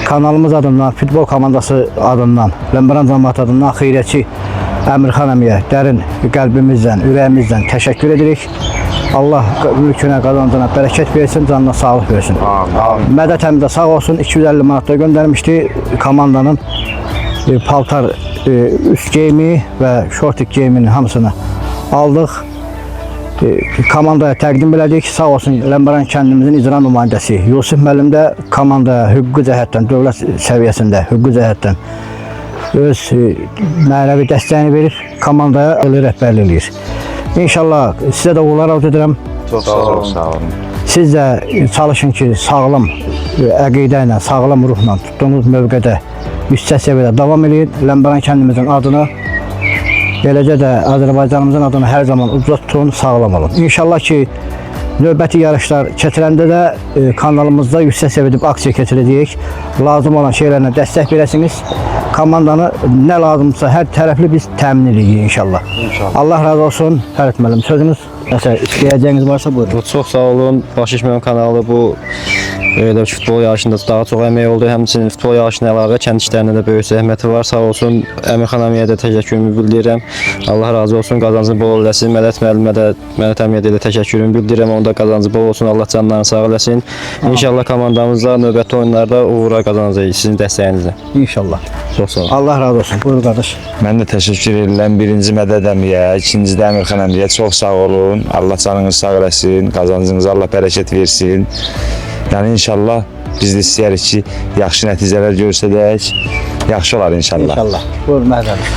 Kanalımız adından, futbol komandası adından, Ləmbaran cəmiyyəti adından xeyriyyətçi Əmirxan əmiyə dərin qəlbimizdən, ürəyimizdən təşəkkür edirik. Allah mülkünə, qazancına bərəkət versin, canına sağlıq versin. Mədət əmi də sağ olsun, 250 manat da göndərmişdi. Komandanın paltar üst geyimi və şortik geyiminin hamısını aldıq. Komandaya təqdim elədik. Sağ olsun Ləmbaran kəndimizin icra nümayəndəsi Yusuf müəllim də komandaya hüquqi cəhətdən, dövlət səviyyəsində hüquqi cəhətdən öz mənəvi dəstəyini verib komandaya rəhbərlik eləyir. İnşallah sizə də uğurlar arzu edirəm. Çox sağ olun. Siz də çalışın ki, sağlam əqidə ilə, sağlam ruhla tutduğunuz mövqedə yüksək səviyyədə davam edin. Ləmbəran kəndimizin adını, eləcə də Azərbaycanımızın adını hər zaman ucuz tutun, sağlam olun. İnşallah ki, növbəti yarışlar keçirəndə də kanalımızda yüksək səviyyədə aksiya keçirəcəyik. Lazım olan şeylərlə dəstək verəsiniz. Komandanı nə lazımsa hər tərəfli biz təmin edirik inşallah. Allah razı olsun. Fərid müəllim, sözünüz nəsə istəyəcəyiniz varsa buyurun. Çox sağ olun. Baş İşməm kanalı bu futbol yarışında daha çox əmək oldu. Həmçinin futbol yarışına əlavə kənd işlərində də böyük zəhməti var. Sağ olsun. Əmirxan əmiyə də təşəkkürümü bildirirəm. Allah razı olsun. Qazancı bol eləsin. Mədət müəllimə də, Mədət əmiyə də təşəkkürümü bildirirəm. Onun da qazancı bol olsun. Allah canlarını sağ eləsin. İnşallah komandamızda növbəti oyunlarda uğura qazanacağıq sizin dəstəyinizlə. İnşallah. Çox sağ olun. Allah razı olsun. Buyur qardaş. Mən də təşəkkür edirəm. Birinci Mədəd əmiyə, ikinci də Əmirxan əmiyə çox sağ olun. Allah canınızı sağ eləsin. Qazancınıza Allah bərəkət versin. Yəni inşallah biz də istəyərik ki, yaxşı nəticələr görsədək, yaxşı olar inşallah. İnşallah. Buyur Məhəd.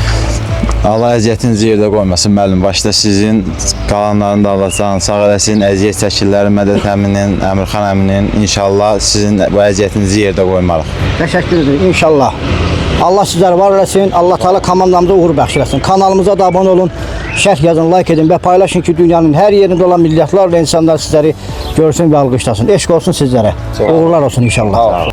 Allah əziyyətinizi yerdə qoymasın müəllim. Başda sizin, qalanlarını da Allah canını sağ eləsin. Əziyyət çəkirləri Mədət əminin, Əmirxan əminin. İnşallah sizin bu əziyyətinizi yerdə qoymarıq. Təşəkkür ederim. İnşallah. Allah sizləri var eləsin. Allah Teala komandamıza uğur bəxş eləsin. Kanalımıza da abunə olun. Şərh yazın, like edin və paylaşın ki, dünyanın hər yerində olan milyardlarla insanlar sizləri görsün və alqışlasın. Eşq olsun sizlərə. Uğurlar olsun inşallah.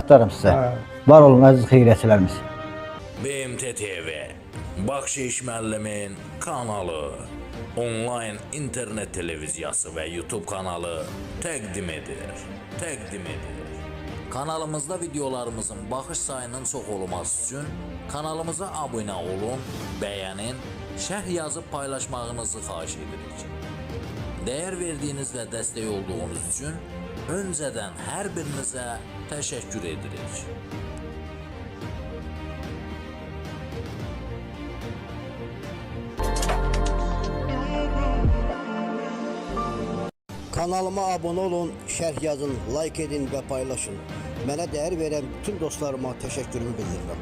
Minnətdarım sizə. Var olun əziz xeyriyyətçilərimiz. BMT TV, Baxşiş müəllimin kanalı, onlayn internet televiziyası və YouTube kanalı təqdim edir. Kanalımızda videolarımızın baxış sayının çox olması üçün kanalımıza abunə olun, bəyənin, şərh yazıb paylaşmağınızı xahiş edirik. Dəyər verdiyiniz və dəstək olduğunuz üçün öncədən hər birinizə təşəkkür edirik. Kanalıma abunə olun, şərh yazın, like edin və paylaşın. Mənə dəyər verən bütün dostlarıma təşəkkürümü bildirirəm.